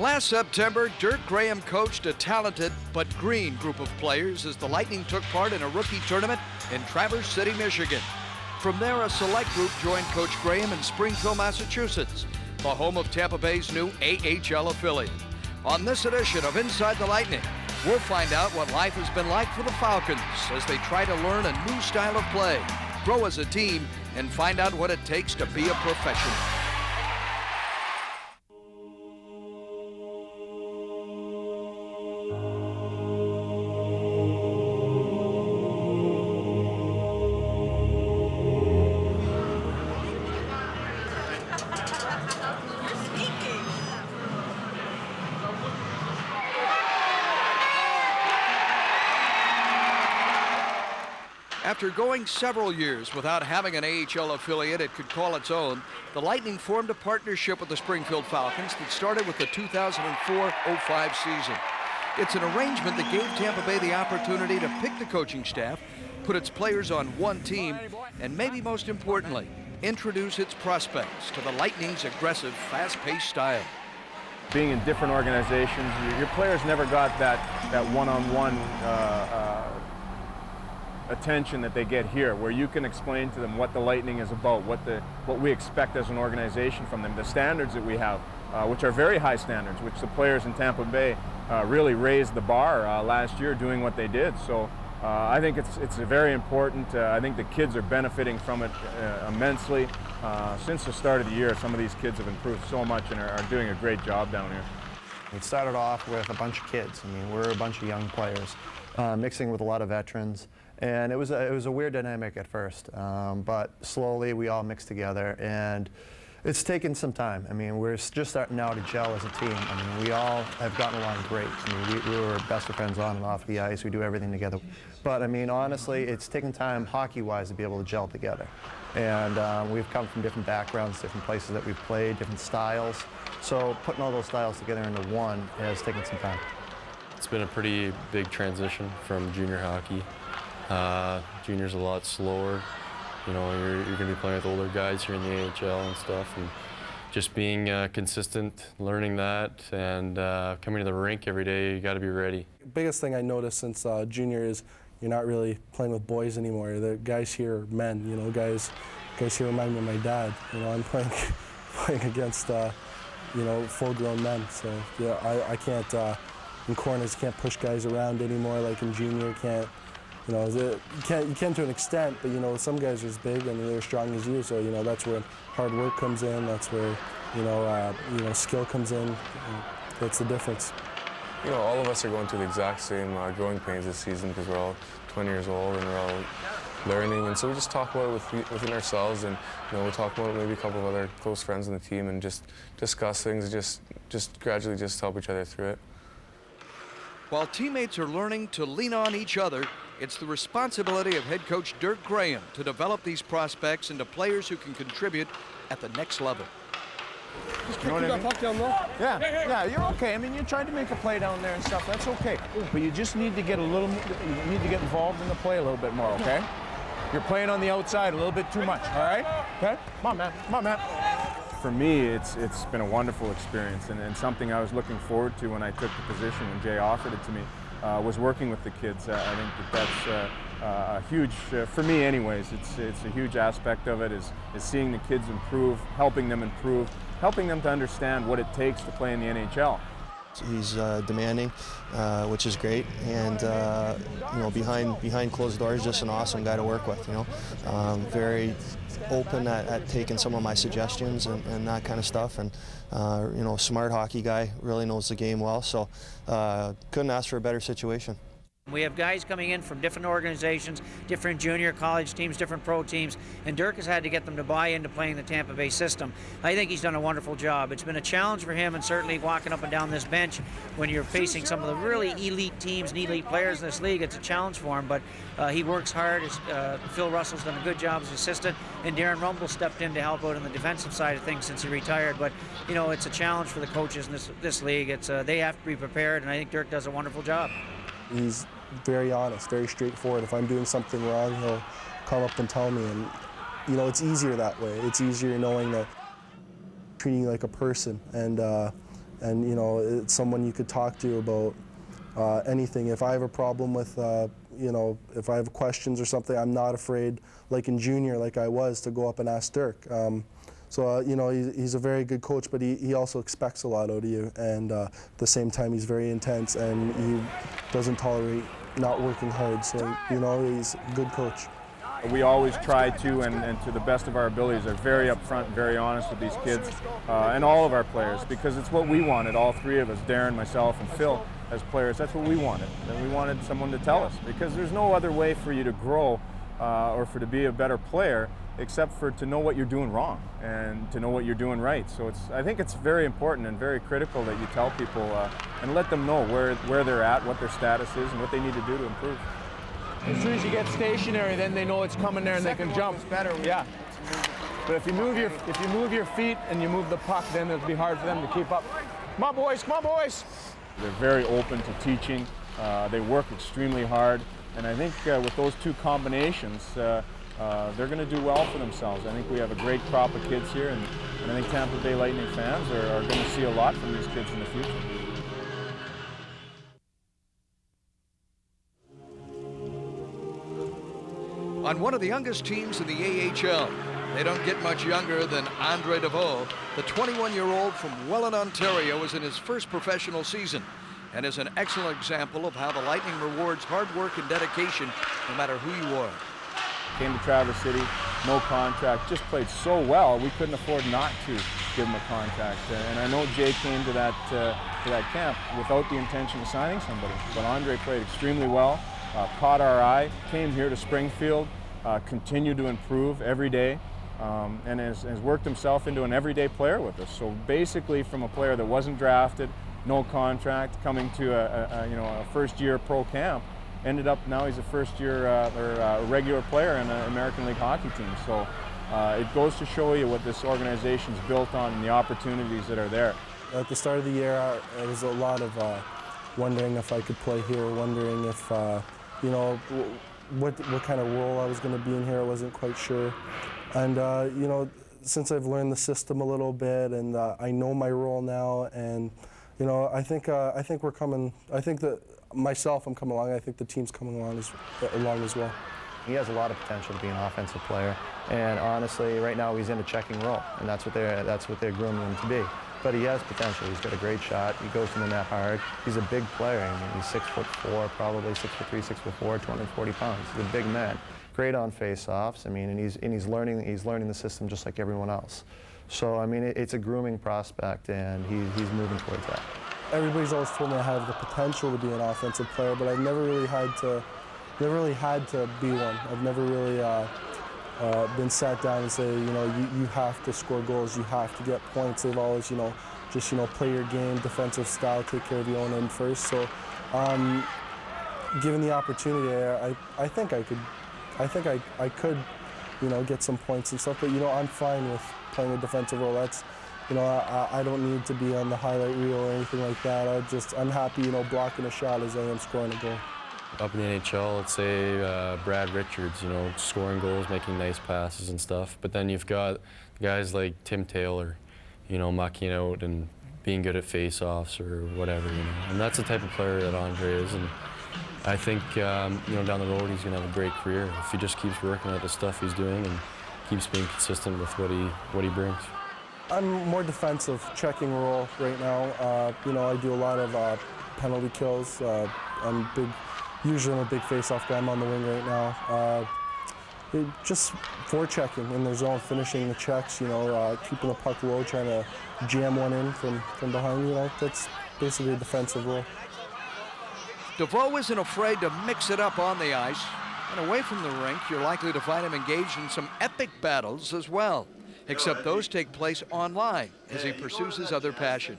Last September, Dirk Graham coached a talented but green group of players as the Lightning took part in a rookie tournament in Traverse City, Michigan. From there, a select group joined Coach Graham in Springfield, Massachusetts, the home of Tampa Bay's new AHL affiliate. On this edition of Inside the Lightning, we'll find out what life has been like for the Falcons as they try to learn a new style of play, grow as a team, and find out what it takes to be a professional. After going several years without having an AHL affiliate it could call its own, the Lightning formed a partnership with the Springfield Falcons that started with the 2004-05 season. It's an arrangement that gave Tampa Bay the opportunity to pick the coaching staff, put its players on one team, and maybe most importantly, introduce its prospects to the Lightning's aggressive, fast-paced style. Being in different organizations, your players never got that one-on-one attention that they get here, where you can explain to them what the Lightning is about, what we expect as an organization from them, the standards that we have, which are very high standards, which the players in Tampa Bay really raised the bar last year doing what they did. So I think it's very important. I think the kids are benefiting from it immensely. Since the start of the year, some of these kids have improved so much and are doing a great job down here. It started off with a bunch of kids. I mean, we're a bunch of young players mixing with a lot of veterans. And it was a weird dynamic at first, but slowly we all mixed together, and it's taken some time. I mean, we're just starting now to gel as a team. I mean, we all have gotten along great. I mean, we were best of friends on and off the ice. We do everything together. But I mean, honestly, it's taken time hockey-wise to be able to gel together. And we've come from different backgrounds, different places that we've played, different styles. So putting all those styles together into one has taken some time. It's been a pretty big transition from junior hockey. Junior's a lot slower. You know, you're going to be playing with older guys here in the AHL and stuff, and just being consistent, learning that, and coming to the rink every day, you got to be ready. Biggest thing I noticed since junior is you're not really playing with boys anymore. The guys here are men. You know, guys here remind me of my dad. You know, I'm playing against you know, full-grown men. So yeah, I can't in corners can't push guys around anymore like in junior. You know, you can to an extent, but you know, some guys are as big and they're as strong as you. So you know, that's where hard work comes in. That's where you know, skill comes in. That's the difference. You know, all of us are going through the exact same growing pains this season because we're all 20 years old and we're all learning. And so we just talk about it within ourselves, and you know, we'll talk about it maybe a couple of other close friends on the team and just discuss things, and just gradually just help each other through it. While teammates are learning to lean on each other, it's the responsibility of head coach Dirk Graham to develop these prospects into players who can contribute at the next level. Just kick that puck down low. Yeah, you're okay. I mean, you're trying to make a play down there and stuff. That's okay. But you just need to get you need to get involved in the play a little bit more, okay? You're playing on the outside a little bit too much, all right? Okay? Come on, man. Come on, man. For me, it's been a wonderful experience, and something I was looking forward to when I took the position, when Jay offered it to me, was working with the kids. I think that's a huge, for me anyways, it's a huge aspect of it is seeing the kids improve, helping them to understand what it takes to play in the NHL. He's demanding, which is great, and you know, behind closed doors, just an awesome guy to work with. You know, very open at taking some of my suggestions and that kind of stuff, and you know, smart hockey guy, really knows the game well. So couldn't ask for a better situation. We have guys coming in from different organizations, different junior college teams, different pro teams, and Dirk has had to get them to buy into playing the Tampa Bay system. I think he's done a wonderful job. It's been a challenge for him, and certainly walking up and down this bench when you're facing some of the really elite teams and elite players in this league, it's a challenge for him, but he works hard. Phil Russell's done a good job as assistant, and Darren Rumble stepped in to help out on the defensive side of things since he retired. But you know, it's a challenge for the coaches in this league. They have to be prepared, and I think Dirk does a wonderful job. He's very honest, very straightforward. If I'm doing something wrong, he'll come up and tell me, and you know, it's easier that way. It's easier knowing that treating you like a person, and and you know, it's someone you could talk to about anything. If I have a problem with, you know, if I have questions or something, I'm not afraid, like in junior, like I was, to go up and ask Dirk. So, you know, he's a very good coach, but he also expects a lot out of you. And at the same time, he's very intense, and he doesn't tolerate not working hard. So, you know, he's a good coach. We always try to, and to the best of our abilities, are very upfront and very honest with these kids and all of our players, because it's what we wanted, all three of us, Darren, myself, and Phil, as players. That's what we wanted. And we wanted someone to tell us, because there's no other way for you to grow or to be a better player except for to know what you're doing wrong and to know what you're doing right. So I think it's very important and very critical that you tell people and let them know where they're at, what their status is, and what they need to do to improve. As soon as you get stationary, then they know it's coming there and they can jump. Better. Yeah. But if you move your feet and you move the puck, then it'll be hard for them to keep up. Come on, boys! Come on, boys! They're very open to teaching. They work extremely hard, and I think with those two combinations, they're going to do well for themselves. I think we have a great crop of kids here, and I think Tampa Bay Lightning fans are going to see a lot from these kids in the future. On one of the youngest teams in the AHL, they don't get much younger than Andre DeVoe. The 21-year-old from Welland, Ontario, is in his first professional season and is an excellent example of how the Lightning rewards hard work and dedication no matter who you are. Came to Traverse City, no contract, just played so well we couldn't afford not to give him a contract. And I know Jay came to that camp without the intention of signing somebody, but Andre played extremely well, caught our eye, came here to Springfield, continued to improve every day, and has worked himself into an everyday player with us. So basically, from a player that wasn't drafted, no contract, coming to a first-year pro camp, ended up now he's a first-year or regular player in the American League hockey team. So it goes to show you what this organization's built on and the opportunities that are there. At the start of the year, it was a lot of wondering if I could play here, wondering if, you know, what kind of role I was going to be in here. I wasn't quite sure. And, you know, since I've learned the system a little bit and I know my role now, and, you know, I think we're coming, I think that myself, I'm coming along. I think the team's coming along as well. He has a lot of potential to be an offensive player, and honestly, right now he's in a checking role, and that's what they're grooming him to be. But he has potential. He's got a great shot. He goes to the net hard. He's a big player. I mean, he's 6'4", probably 6'3", 6'4", 240 pounds. He's a big man. Great on face-offs. I mean, and he's learning the system just like everyone else. So I mean, it's a grooming prospect, and he's moving towards that. Everybody's always told me I have the potential to be an offensive player, but I've never really had to be one. I've never really been sat down and say, you know, you have to score goals, you have to get points. They've always, you know, just, you know, play your game, defensive style, take care of your own end first. So, given the opportunity, I think I could, you know, get some points and stuff. But you know, I'm fine with playing a defensive role. That's, you know, I don't need to be on the highlight reel or anything like that. I'm happy, you know, blocking a shot as I am scoring a goal. Up in the NHL, let's say Brad Richards, you know, scoring goals, making nice passes and stuff. But then you've got guys like Tim Taylor, you know, mucking out and being good at face-offs or whatever, you know. And that's the type of player that Andre is. And I think, you know, down the road he's going to have a great career if he just keeps working at the stuff he's doing and keeps being consistent with what he brings. I'm more defensive, checking role right now. You know, I do a lot of penalty kills. Usually I'm a big face-off guy. I'm on the wing right now. Just forechecking in their zone, finishing the checks, you know, keeping the puck low, trying to jam one in from behind, you know. That's basically a defensive role. DeVoe isn't afraid to mix it up on the ice. And away from the rink, you're likely to find him engaged in some epic battles as well. Except those take place online as he pursues his other passion.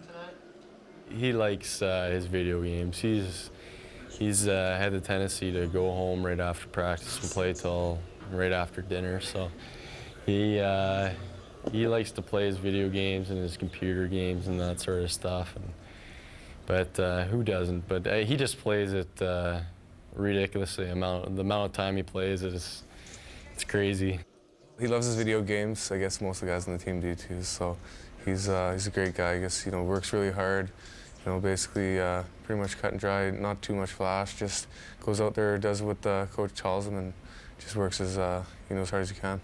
He likes his video games. He's had the tendency to go home right after practice and play till right after dinner. So he likes to play his video games and his computer games and that sort of stuff. But who doesn't? But he just plays it ridiculously. The amount of time he plays it's crazy. He loves his video games. I guess most of the guys on the team do too. So he's a great guy. I guess, you know, works really hard. You know, basically pretty much cut and dry, not too much flash. Just goes out there, does what the coach tells him, and just works as you know, as hard as he can.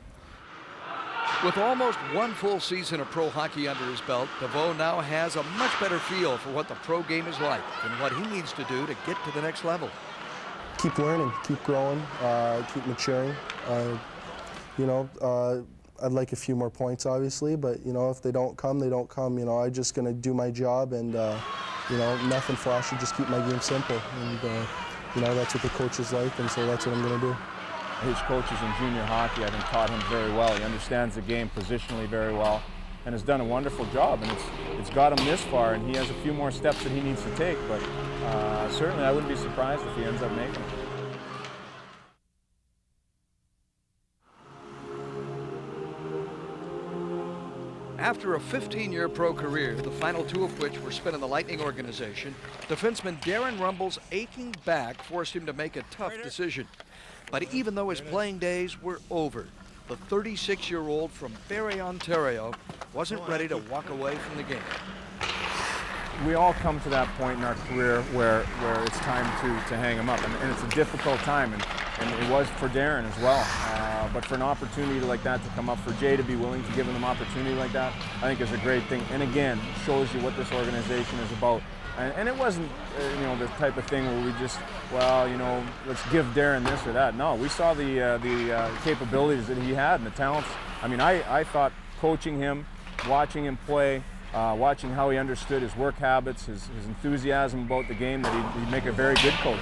With almost one full season of pro hockey under his belt, DeVoe now has a much better feel for what the pro game is like and what he needs to do to get to the next level. Keep learning, keep growing, keep maturing. You know, I'd like a few more points, obviously, but, you know, if they don't come, they don't come. You know, I'm just going to do my job and, you know, nothing flashy, just keep my game simple. And, you know, that's what the coaches like, and so that's what I'm going to do. His coaches in junior hockey, I think, taught him very well. He understands the game positionally very well and has done a wonderful job. And it's got him this far, and he has a few more steps that he needs to take. But certainly I wouldn't be surprised if he ends up making it. After a 15-year pro career, the final 2 of which were spent in the Lightning organization, defenseman Darren Rumble's aching back forced him to make a tough decision. But even though his playing days were over, the 36-year-old from Barrie, Ontario, wasn't ready to walk away from the game. We all come to that point in our career where it's time to hang him up, and it's a difficult time, and it was for Darren as well. But for an opportunity like that to come up, for Jay to be willing to give him an opportunity like that, I think is a great thing. And again, shows you what this organization is about. And it wasn't, you know, the type of thing where we just, well, you know, let's give Darren this or that. No, we saw the capabilities that he had and the talents. I mean, I thought coaching him, watching him play, watching how he understood his work habits, his enthusiasm about the game, that he'd make a very good coach.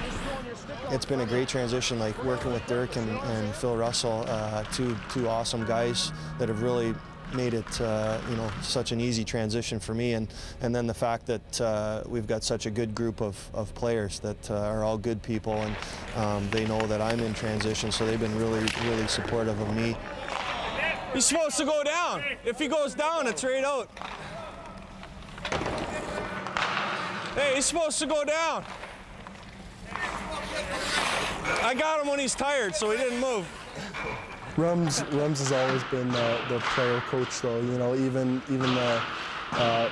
It's been a great transition, like working with Dirk and Phil Russell, two awesome guys that have really made it, you know, such an easy transition for me, and then the fact that we've got such a good group of players that are all good people, and they know that I'm in transition, so they've been really supportive of me. He's supposed to go down. If he goes down, it's right out. Hey, he's supposed to go down. I got him when he's tired, so he didn't move. Rums has always been the player coach, though. You know, even the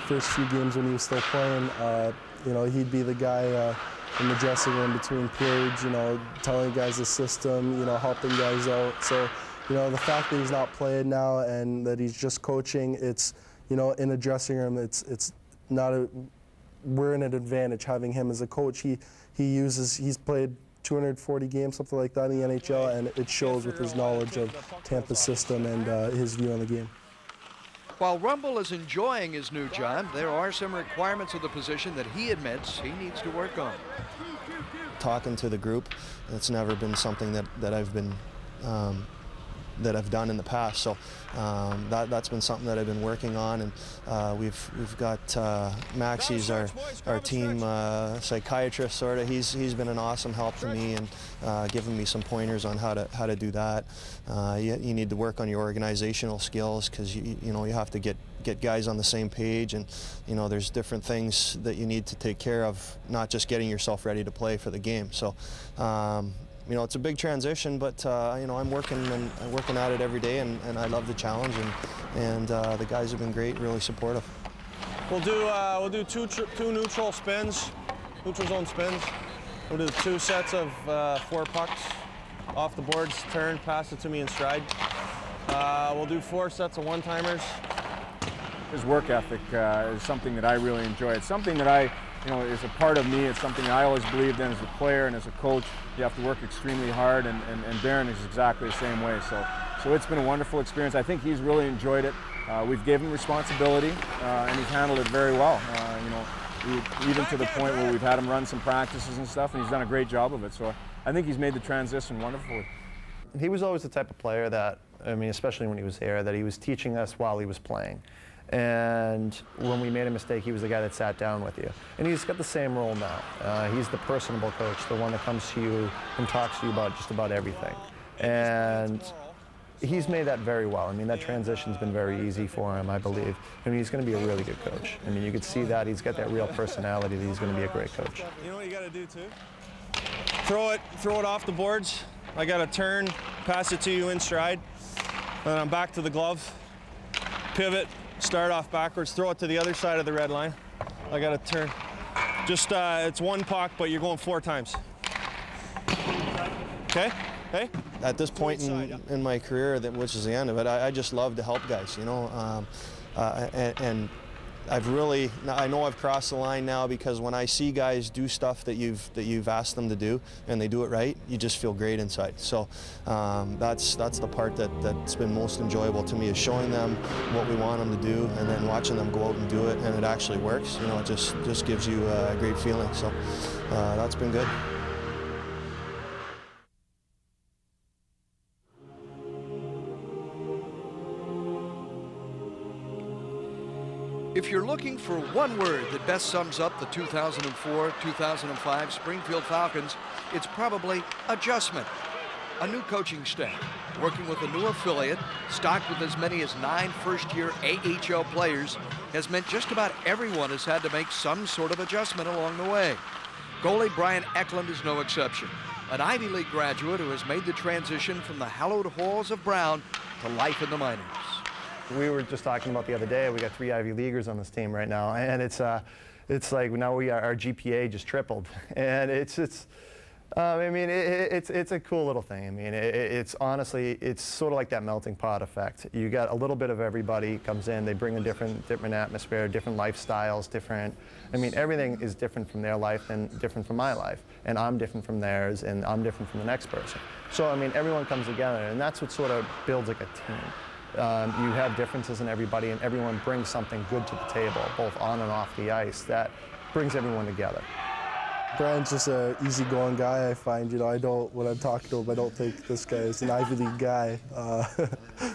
first few games when he was still playing, you know, he'd be the guy in the dressing room between periods, you know, telling guys the system, you know, helping guys out. So, you know, the fact that he's not playing now and that he's just coaching, it's, you know, in a dressing room, it's not a, we're in an advantage having him as a coach. He's played 240 games, something like that in the NHL, and it shows with his knowledge of Tampa's system and his view on the game. While Rumble is enjoying his new job, there are some requirements of the position that he admits he needs to work on. Talking to the group, that's never been something that I've been that I've done in the past. So that's been something that I've been working on, and we've got Maxie's our team psychiatrist, sort of. He's been an awesome help to me and giving me some pointers on how to do that. You need to work on your organizational skills, because you know you have to get guys on the same page, and you know there's different things that you need to take care of, not just getting yourself ready to play for the game. So you know, it's a big transition, but you know, I'm working at it every day, and I love the challenge, and the guys have been great, really supportive. We'll do two neutral spins, neutral zone spins. We'll do 2 sets of 4 pucks off the boards, turn, pass it to me in stride. We'll do 4 sets of one-timers. His work ethic is something that I really enjoy. It's something that you know, is a part of me. It's something I always believed in as a player and as a coach. You have to work extremely hard, and Darren is exactly the same way. So it's been a wonderful experience. I think he's really enjoyed it. We've given him responsibility, and he's handled it very well. You know, even to the point where we've had him run some practices and stuff, and he's done a great job of it. So I think he's made the transition wonderfully. He was always the type of player that, I mean, especially when he was here, that he was teaching us while he was playing. And when we made a mistake, he was the guy that sat down with you. And he's got the same role now. He's the personable coach, the one that comes to you and talks to you about just about everything. And he's made that very well. I mean, that transition's been very easy for him, I believe. I mean, he's going to be a really good coach. I mean, you could see that. He's got that real personality that he's going to be a great coach. You know what you got to do, too? Throw it off the boards. I got to turn, pass it to you in stride. Then I'm back to the glove, pivot, start off backwards, throw it to the other side of the red line. I got to turn. Just, it's one puck, but you're going 4 times. Okay? Hey? At this point in my career, which is the end of it, I just love to help guys, you know. And I've really, I know I've crossed the line now, because when I see guys do stuff that you've asked them to do and they do it right, you just feel great inside. So that's the part that's been most enjoyable to me, is showing them what we want them to do and then watching them go out and do it, and it actually works. You know, it just gives you a great feeling. So that's been good. If you're looking for one word that best sums up the 2004-2005 Springfield Falcons, it's probably adjustment. A new coaching staff, working with a new affiliate, stocked with as many as 9 first-year AHL players, has meant just about everyone has had to make some sort of adjustment along the way. Goalie Brian Eklund is no exception, an Ivy League graduate who has made the transition from the hallowed halls of Brown to life in the minors. We were just talking about the other day, we got 3 Ivy Leaguers on this team right now, and it's like now our GPA just tripled, and I mean, it's a cool little thing. I mean, it's honestly, it's sort of like that melting pot effect. You got a little bit of everybody comes in, they bring a different atmosphere, different lifestyles, I mean, everything is different from their life and different from my life, and I'm different from theirs, and I'm different from the next person. So, I mean, everyone comes together, and that's what sort of builds like a team. You have differences in everybody, and everyone brings something good to the table, both on and off the ice, that brings everyone together. Brian's just an easygoing guy, I find. You know, when I'm talking to him, I don't think this guy is an Ivy League guy.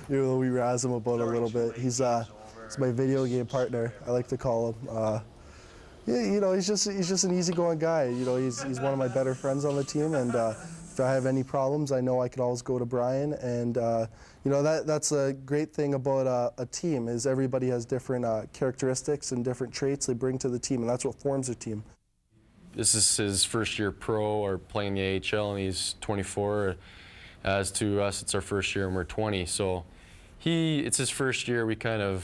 You know, we razz him about it a little bit. He's my video game partner, I like to call him. Yeah, you know, he's just an easygoing guy. You know, he's one of my better friends on the team, and if I have any problems, I know I can always go to Brian. And you know, that's a great thing about a team, is everybody has different characteristics and different traits they bring to the team, and that's what forms a team. This is his first year pro or playing the AHL, and he's 24. As to us, it's our first year and we're 20. So it's his first year. We can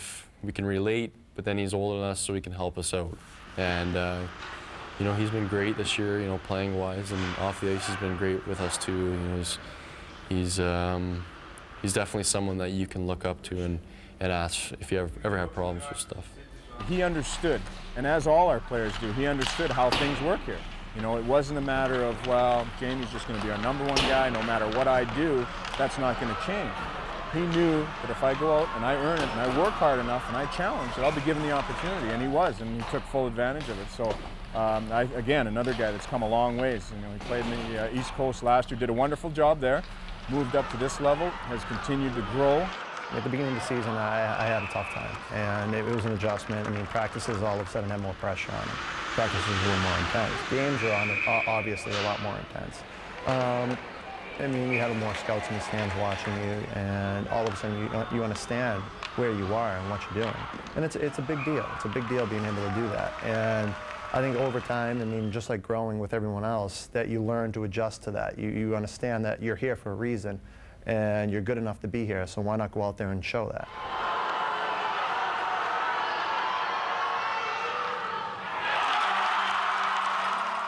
relate, but then he's older than us, so he can help us out. And you know, he's been great this year, you know, playing wise, and off the ice he's been great with us too. You know, he's definitely someone that you can look up to and ask if you ever have problems with stuff. He understood, and as all our players do, he understood how things work here. You know, it wasn't a matter of, well, Jamie's just going to be our #1 guy, no matter what I do, that's not going to change. He knew that if I go out and I earn it and I work hard enough and I challenge, that I'll be given the opportunity, and he was, and he took full advantage of it. So, again, another guy that's come a long ways. You know, he played in the East Coast last year, did a wonderful job there, moved up to this level, has continued to grow. At the beginning of the season, I had a tough time, and it was an adjustment. I mean, practices all of a sudden had more pressure on them. Practices were a little more intense. Games are obviously a lot more intense. I mean, you have more scouts in the stands watching you, and all of a sudden you understand where you are and what you're doing. And it's a big deal. It's a big deal being able to do that. And I think over time, I mean, just like growing with everyone else, that you learn to adjust to that. You understand that you're here for a reason, and you're good enough to be here, so why not go out there and show that?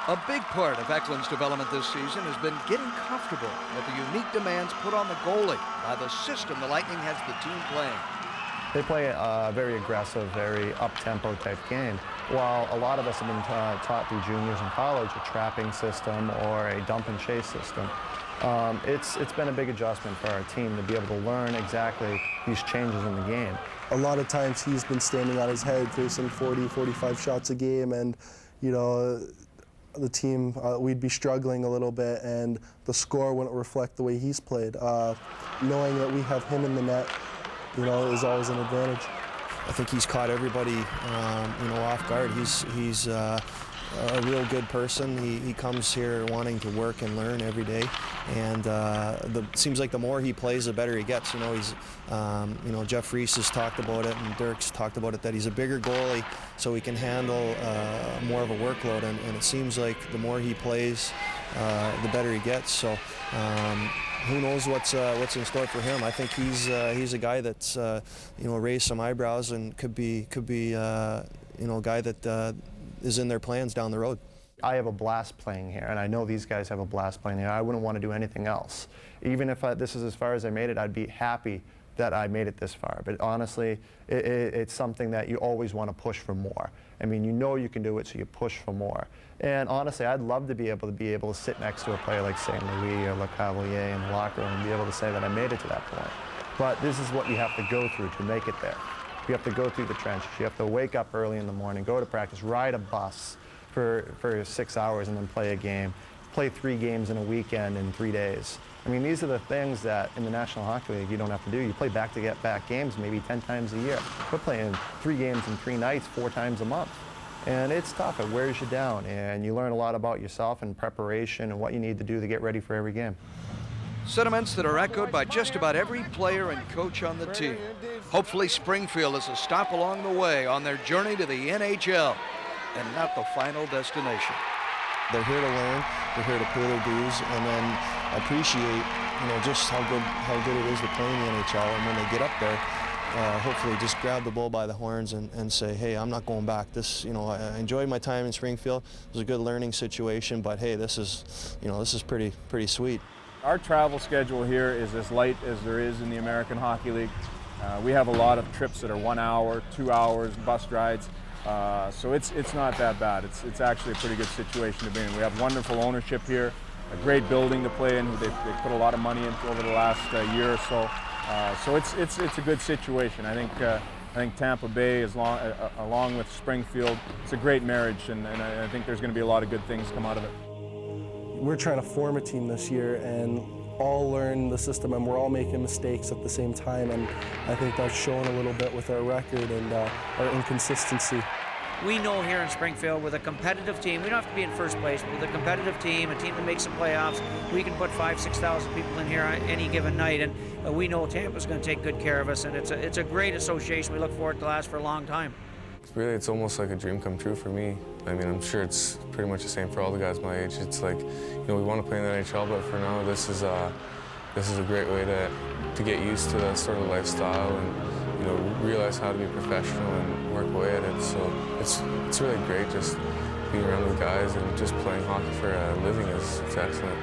A big part of Eklund's development this season has been getting comfortable with the unique demands put on the goalie by the system the Lightning has the team playing. They play a very aggressive, very up-tempo type game, while a lot of us have been taught through juniors in college a trapping system or a dump and chase system. It's been a big adjustment for our team to be able to learn exactly these changes in the game. A lot of times he's been standing on his head facing 40, 45 shots a game, and you know, the team, we'd be struggling a little bit, and the score wouldn't reflect the way he's played. Knowing that we have him in the net, you know, is always an advantage. I think he's caught everybody, you know, off guard. He's a real good person. He comes here wanting to work and learn every day, and seems like the more he plays, the better he gets. You know, he's, you know, Jeff Reese has talked about it, and Dirk's talked about it, that he's a bigger goalie, so he can handle more of a workload. And it seems like the more he plays, the better he gets. So who knows what's in store for him. I think he's a guy that's raised some eyebrows and could be a guy that is in their plans down the road. I have a blast playing here, and I know these guys have a blast playing here. I wouldn't want to do anything else. Even if this is as far as I made it, I'd be happy that I made it this far. But honestly, it's something that you always want to push for more. I mean, you know you can do it, so you push for more. And honestly, I'd love to be able to sit next to a player like St. Louis or Le Cavalier in the locker room and be able to say that I made it to that point. But this is what you have to go through to make it there. You have to go through the trenches. You have to wake up early in the morning, go to practice, ride a bus for 6 hours and then play a game, play 3 games in a weekend in 3 days. I mean, these are the things that in the National Hockey League you don't have to do. You play back-to-back games maybe 10 times a year. We're playing 3 games in 3 nights, 4 times a month. And it's tough, it wears you down, and you learn a lot about yourself and preparation and what you need to do to get ready for every game. Sentiments that are echoed by just about every player and coach on the team. Hopefully Springfield is a stop along the way on their journey to the NHL and not the final destination. They're here to learn, they're here to pay their dues, and then appreciate, just how good it is to play in the NHL. And when they get up there, hopefully just grab the bull by the horns and say, hey, I'm not going back. This, I enjoyed my time in Springfield. It was a good learning situation, but hey, this is pretty sweet. Our travel schedule here is as light as there is in the American Hockey League. We have a lot of trips that are 1 hour, 2 hours, bus rides. So it's not that bad. It's actually a pretty good situation to be in. We have wonderful ownership here, a great building to play in. They put a lot of money into over the last year or so. So it's a good situation. I think Tampa Bay, along with Springfield, it's a great marriage, and I think there's going to be a lot of good things come out of it. We're trying to form a team this year and all learn the system, and we're all making mistakes at the same time, and I think that's shown a little bit with our record and our inconsistency. We know here in Springfield with a competitive team, we don't have to be in first place, but with a competitive team, a team that makes the playoffs, we can put 5,000-6,000 people in here on any given night, and we know Tampa's going to take good care of us, and it's a great association. We look forward to last for a long time. Really, it's almost like a dream come true for me. I mean, I'm sure it's pretty much the same for all the guys my age. It's like, we want to play in the NHL, but for now, this is a great way to get used to that sort of lifestyle and, realize how to be professional and work away at it. So it's really great just being around with guys and just playing hockey for a living it's excellent.